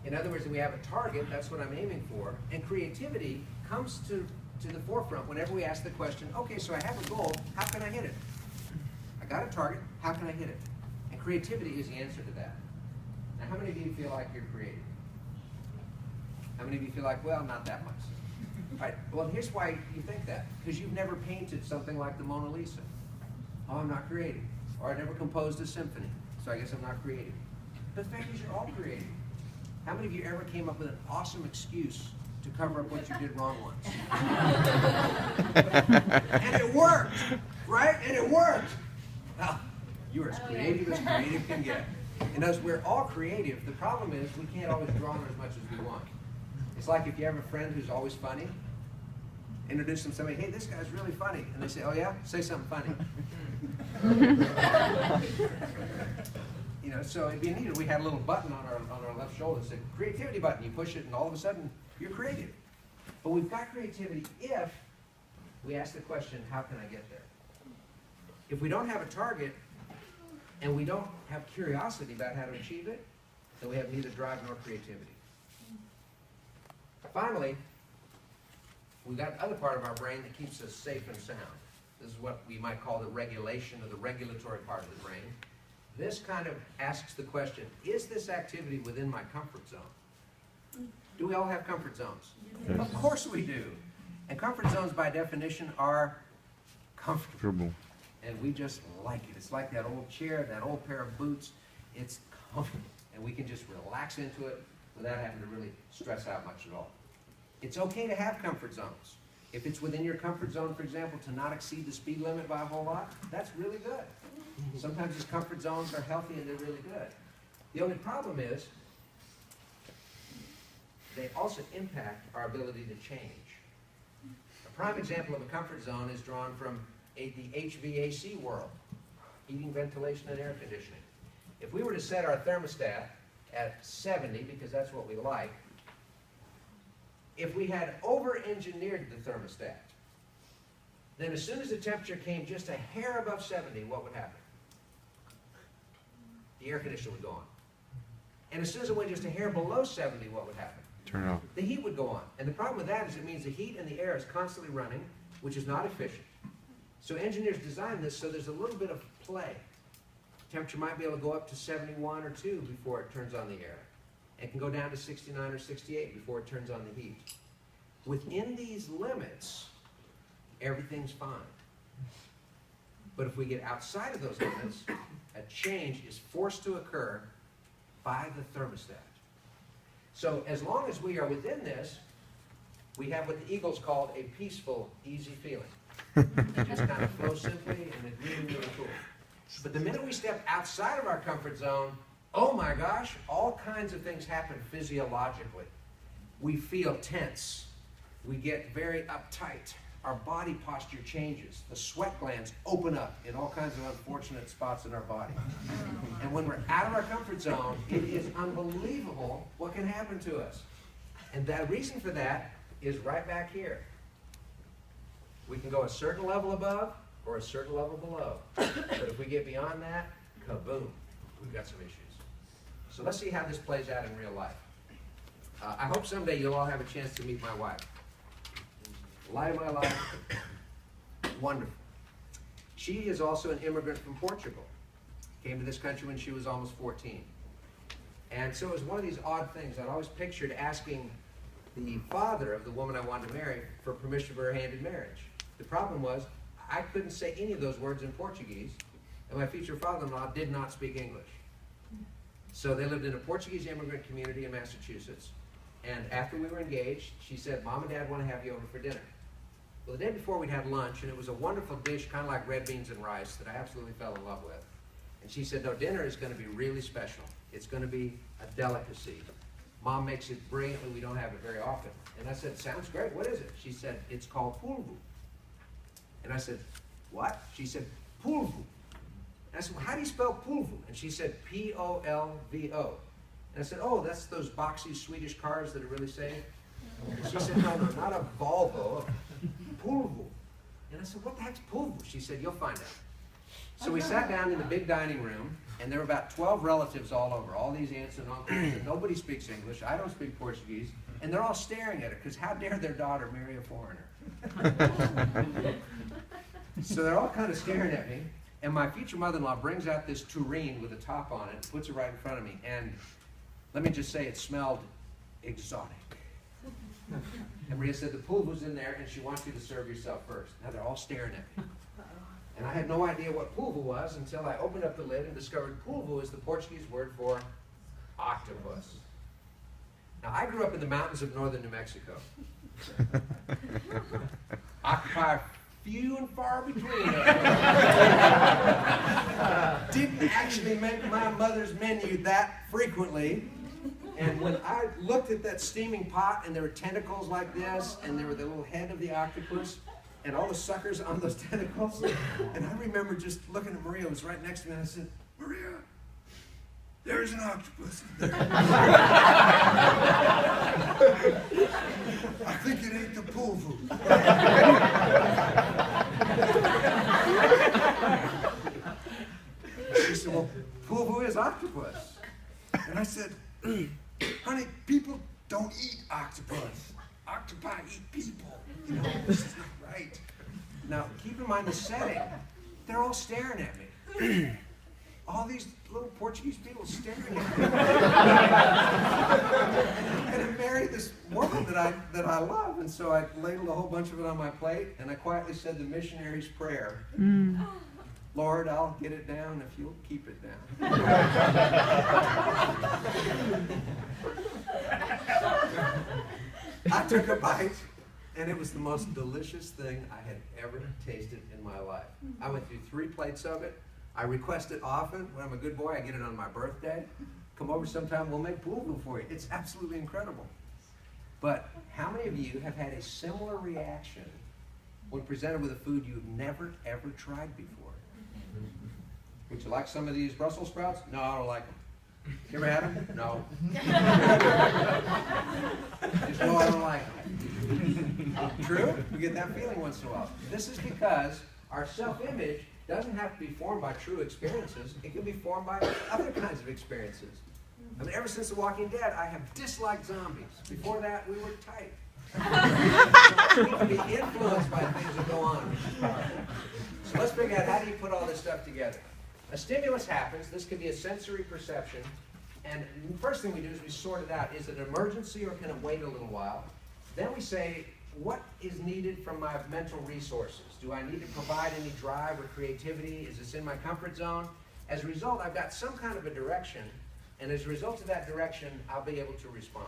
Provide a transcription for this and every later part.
In other words, if we have a target, that's what I'm aiming for. And creativity comes to the forefront whenever we ask the question, okay, so I have a goal, how can I hit it? I got a target, how can I hit it? And creativity is the answer to that. Now, how many of you feel like you're creative? How many of you feel like, well, not that much? All right, well, here's why you think that. Because you've never painted something like the Mona Lisa. Oh, I'm not creative. Or I never composed a symphony, so I guess I'm not creative. But the fact is, you're all creative. How many of you ever came up with an awesome excuse to cover up what you did wrong once? And it worked, right? And it worked. Well, you are as creative can get. And as we're all creative, the problem is we can't always draw on as much as we want. It's like if you have a friend who's always funny, introduce them to somebody, hey, this guy's really funny. And they say, oh yeah? Say something funny. You know, so it'd be neat if we had a little button on our left shoulder that said creativity button. You push it and all of a sudden you're creative. But we've got creativity if we ask the question, how can I get there? If we don't have a target and we don't have curiosity about how to achieve it, then we have neither drive nor creativity. Finally, we've got the other part of our brain that keeps us safe and sound. This is what we might call the regulation or the regulatory part of the brain. This kind of asks the question, is this activity within my comfort zone? Do we all have comfort zones? Yes. Of course we do. And comfort zones by definition are comfortable. And we just like it. It's like that old chair, that old pair of boots. It's comfortable. And we can just relax into it without having to really stress out much at all. It's okay to have comfort zones. If it's within your comfort zone, for example, to not exceed the speed limit by a whole lot, that's really good. Sometimes these comfort zones are healthy and they're really good. The only problem is they also impact our ability to change. A prime example of a comfort zone is drawn from the HVAC world, heating, ventilation, and air conditioning. If we were to set our thermostat at 70, because that's what we like, if we had over-engineered the thermostat, then as soon as the temperature came just a hair above 70, what would happen? The air conditioner would go on. And as soon as it went just a hair below 70, what would happen? Turn it off. The heat would go on. And the problem with that is it means the heat and the air is constantly running, which is not efficient. So engineers designed this so there's a little bit of play. Temperature might be able to go up to 71 or 2 before it turns on the air. It can go down to 69 or 68 before it turns on the heat. Within these limits, everything's fine. But if we get outside of those limits, a change is forced to occur by the thermostat. So as long as we are within this, we have what the Eagles called a peaceful, easy feeling. It just kind of flows simply and it's really, really cool. But the minute we step outside of our comfort zone, oh my gosh, all kinds of things happen physiologically. We feel tense. We get very uptight. Our body posture changes. The sweat glands open up in all kinds of unfortunate spots in our body. And when we're out of our comfort zone, it is unbelievable what can happen to us. And the reason for that is right back here. We can go a certain level above or a certain level below. But if we get beyond that, kaboom, we've got some issues. So let's see how this plays out in real life. I hope someday you'll all have a chance to meet my wife. Light of my life, wonderful. She is also an immigrant from Portugal. Came to this country when she was almost 14. And so it was one of these odd things. I'd always pictured asking the father of the woman I wanted to marry for permission for her hand in marriage. The problem was, I couldn't say any of those words in Portuguese, and my future father-in-law did not speak English. So they lived in a Portuguese immigrant community in Massachusetts. And after we were engaged, she said, Mom and Dad want to have you over for dinner. Well, the day before we'd had lunch, and it was a wonderful dish, kind of like red beans and rice, that I absolutely fell in love with. And she said, no, dinner is going to be really special. It's going to be a delicacy. Mom makes it brilliantly. We don't have it very often. And I said, sounds great. What is it? She said, it's called polvo. And I said, what? She said, polvo. And I said, well, how do you spell polvo? And she said, P-O-L-V-O. And I said, oh, that's those boxy Swedish cars that are really safe? And she said, no, not a Volvo, polvo. And I said, what the heck's polvo? She said, you'll find out. So we sat down in the big dining room, And there were about 12 relatives all over, all these aunts and uncles, and nobody speaks English. I don't speak Portuguese. And they're all staring at her, because how dare their daughter marry a foreigner? So they're all kind of staring at me. And my future mother-in-law brings out this tureen with a top on it and puts it right in front of me. And let me just say, it smelled exotic. And Maria said, the pulvu's in there, and she wants you to serve yourself first. Now they're all staring at me. And I had no idea what pulvu was until I opened up the lid and discovered pulvu is the Portuguese word for octopus. Now, I grew up in the mountains of northern New Mexico. Octopi few and far between. Didn't actually make my mother's menu that frequently. And when I looked at that steaming pot and there were tentacles like this, and there were the little head of the octopus, and all the suckers on those tentacles, and I remember just looking at Maria, who was right next to me, and I said, Maria, there's an octopus in there. I think it ate the pulvu. She said, well, pulvu is octopus. And I said, honey, people don't eat octopus. Octopi eat people. You know, this is not right. Now, keep in mind the setting. They're all staring at me. All these little Portuguese people staring at me. And I married this woman that I love, and so I ladled a whole bunch of it on my plate, and I quietly said the missionary's prayer. Lord, I'll get it down if you'll keep it down. I took a bite, and it was the most delicious thing I had ever tasted in my life. I went through 3 plates of it. I request it often. When I'm a good boy, I get it on my birthday. Come over sometime, we'll make pulvu for you. It's absolutely incredible. But how many of you have had a similar reaction when presented with a food you've never, ever tried before? Would you like some of these Brussels sprouts? No, I don't like them. You ever had them? No. Just no, I don't like them. True? We get that feeling once in a while. This is because our self-image doesn't have to be formed by true experiences. It can be formed by other kinds of experiences. I mean, ever since The Walking Dead, I have disliked zombies. Before that, we were tight. We can be influenced by things that go on, which is powerful. So let's figure out, how do you put all this stuff together? A stimulus happens. This could be a sensory perception. And the first thing we do is we sort it out. Is it an emergency, or can it wait a little while? Then we say, what is needed from my mental resources? Do I need to provide any drive or creativity? Is this in my comfort zone? As a result, I've got some kind of a direction, and as a result of that direction, I'll be able to respond.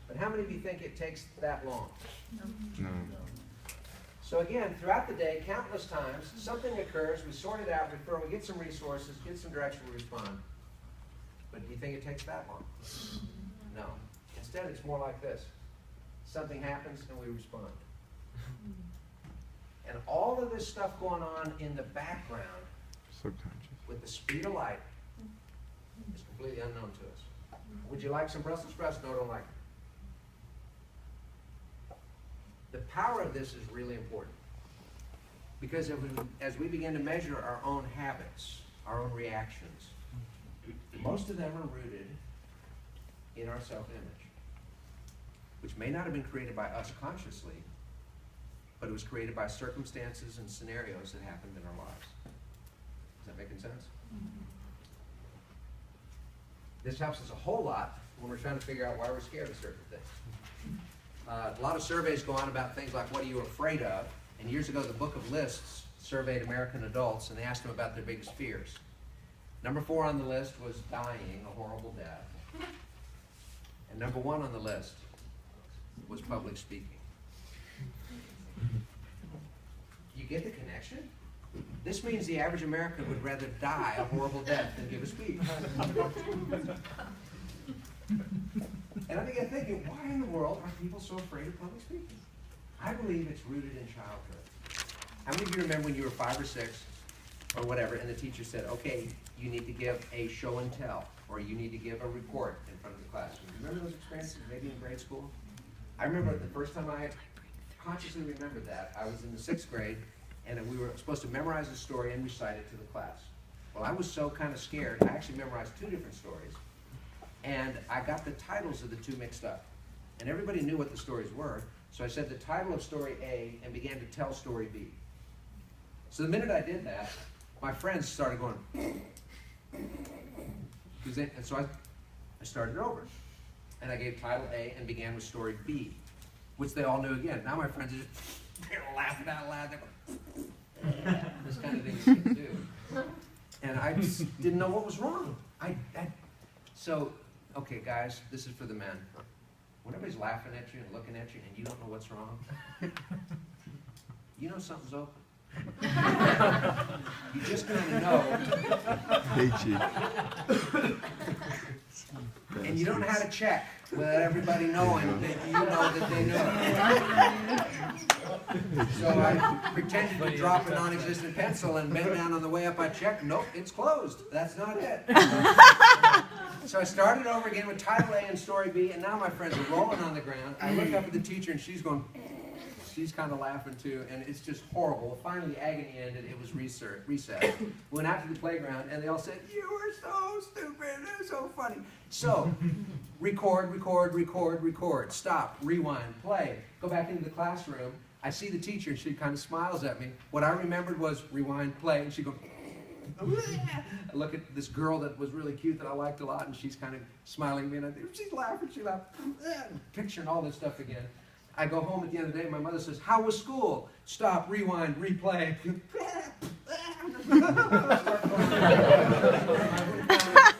But how many of you think it takes that long? No. So again, throughout the day, countless times, something occurs, we sort it out, refer, we get some resources, get some direction, we respond. But do you think it takes that long? No. Instead, it's more like this. Something happens and we respond. And all of this stuff going on in the background, Subconscious. with the speed of light, is completely unknown to us. Would you like some Brussels sprouts? No, I don't like them. The power of this is really important. Because as we begin to measure our own habits, our own reactions, most of them are rooted in our self-image, which may not have been created by us consciously, but it was created by circumstances and scenarios that happened in our lives. Is that making sense? This helps us a whole lot when we're trying to figure out why we're scared of certain things. A lot of surveys go on about things like, what are you afraid of? And years ago, the Book of Lists surveyed American adults, and they asked them about their biggest fears. Number 4 on the list was dying a horrible death. And number 1 on the list was public speaking. You get the connection? This means the average American would rather die a horrible death than give a speech. And I began thinking, why in the world are people so afraid of public speaking? I believe it's rooted in childhood. How many of you remember when you were 5 or 6 or whatever, and the teacher said, okay, you need to give a show and tell, or you need to give a report in front of the classroom? Remember those experiences, maybe in grade school? I remember the first time I consciously remembered that, I was in the 6th grade, and we were supposed to memorize the story and recite it to the class. Well, I was so kind of scared, I actually memorized 2 different stories, and I got the titles of the 2 mixed up. And everybody knew what the stories were, so I said the title of story A and began to tell story B. So the minute I did that, my friends started going, and so I started over. And I gave title A and began with story B, which they all knew again. Now my friends are just, they're laughing out loud. They're going, this kind of thing you can do. And I just didn't know what was wrong. So, okay, guys, this is for the men. When everybody's laughing at you and looking at you and you don't know what's wrong, you know something's open. You just gotta know. Hate you. And you don't know how to check without everybody knowing that you know that they know. So I pretended to drop a non-existent pencil and bent down on the way up. I checked. Nope, it's closed. That's not it. So I started over again with title A and story B, and now my friends are rolling on the ground. I look up at the teacher, and she's going, she's kind of laughing too, and it's just horrible. Finally, agony ended. It was recess. We went out to the playground, and they all said, "You were so stupid. It was so funny." So, record, record, record, record. Stop, rewind, play. Go back into the classroom. I see the teacher, and she kind of smiles at me. What I remembered was rewind, play, and she goes, I look at this girl that was really cute that I liked a lot, and she's kind of smiling at me, and I think, she's laughing, she laughed, picturing all this stuff again. I go home at the end of the day, and my mother says, "How was school?" Stop, rewind, replay.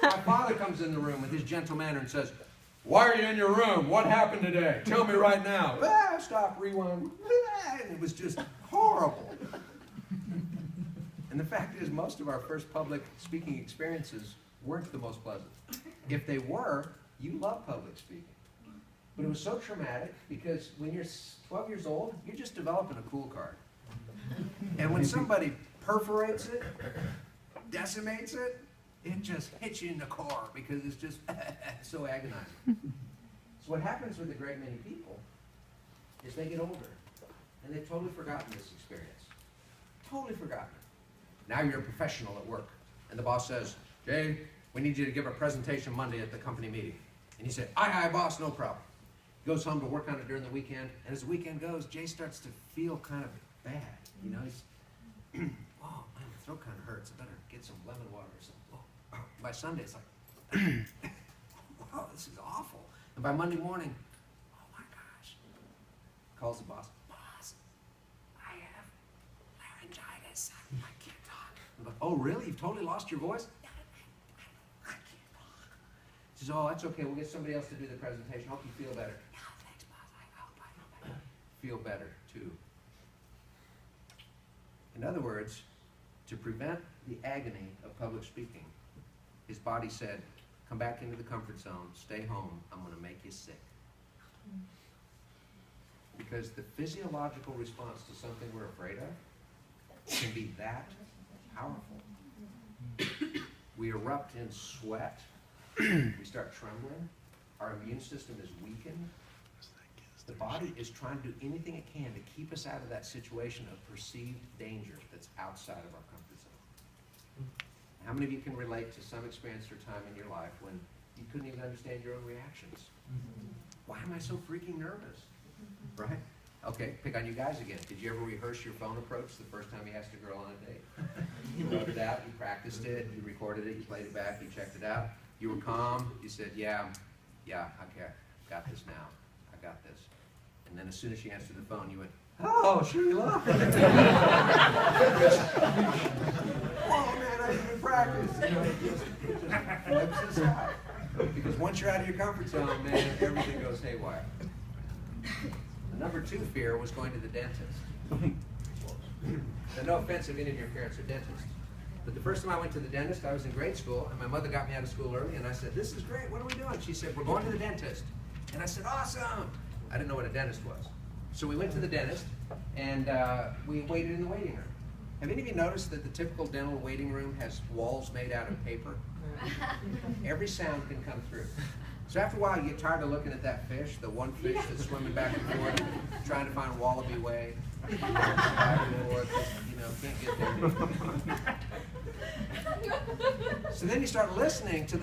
My father comes in the room with his gentle manner and says, "Why are you in your room? What happened today? Tell me right now." Stop, rewind. And it was just horrible. And the fact is, most of our first public speaking experiences weren't the most pleasant. If they were, you love public speaking. But it was so traumatic because when you're 12 years old, you're just developing a cool card. And when somebody perforates it, decimates it, it just hits you in the core because it's just so agonizing. So what happens with a great many people is they get older and they've totally forgotten this experience. Totally forgotten it. Now you're a professional at work, and the boss says, "Jay, we need you to give a presentation Monday at the company meeting." And you say, "Aye, boss, no problem." He goes home to work on it during the weekend, and as the weekend goes, Jay starts to feel kind of bad. You know, he's, "Oh, man, my throat kind of hurts. I better get some lemon water or something." Oh. By Sunday, it's like, "Wow, this is awful." And by Monday morning, "Oh my gosh," calls the boss. "Boss, I have laryngitis. I can't talk." I'm like, "Oh, really? You've totally lost your voice?" "I can't talk." She says, "Oh, that's okay. We'll get somebody else to do the presentation. Hope you feel better." "No, thanks, boss. I hope I feel better, too." In other words, to prevent the agony of public speaking, his body said, "Come back into the comfort zone. Stay home. I'm going to make you sick." Because the physiological response to something we're afraid of can be that powerful. We erupt in sweat. We start trembling. Our immune system is weakened. The body is trying to do anything it can to keep us out of that situation of perceived danger that's outside of our comfort zone. How many of you can relate to some experience or time in your life when you couldn't even understand your own reactions? Why am I so freaking nervous? Right? Okay, pick on you guys again. Did you ever rehearse your phone approach the first time you asked a girl on a date? You wrote it out, you practiced it, you recorded it, you played it back, you checked it out. You were calm, you said, yeah, okay, got this now. I got this. And then as soon as she answered the phone, you went, "Oh, Sheila." "Oh, man, I didn't practice." You know, it just flips aside. Because once you're out of your comfort zone, man, everything goes haywire. The number 2 fear was going to the dentist. Now, no offense if any of your parents are dentists. But the first time I went to the dentist, I was in grade school, and my mother got me out of school early, and I said, "This is great, what are we doing?" She said, "We're going to the dentist." And I said, "Awesome." I didn't know what a dentist was. So we went to the dentist, and we waited in the waiting room. Have any of you noticed that the typical dental waiting room has walls made out of paper? Every sound can come through. So after a while, you get tired of looking at that fish, the one fish that's swimming back and forth, trying to find Wallaby Way. Back and forth, just, can't get there. So then you start listening to the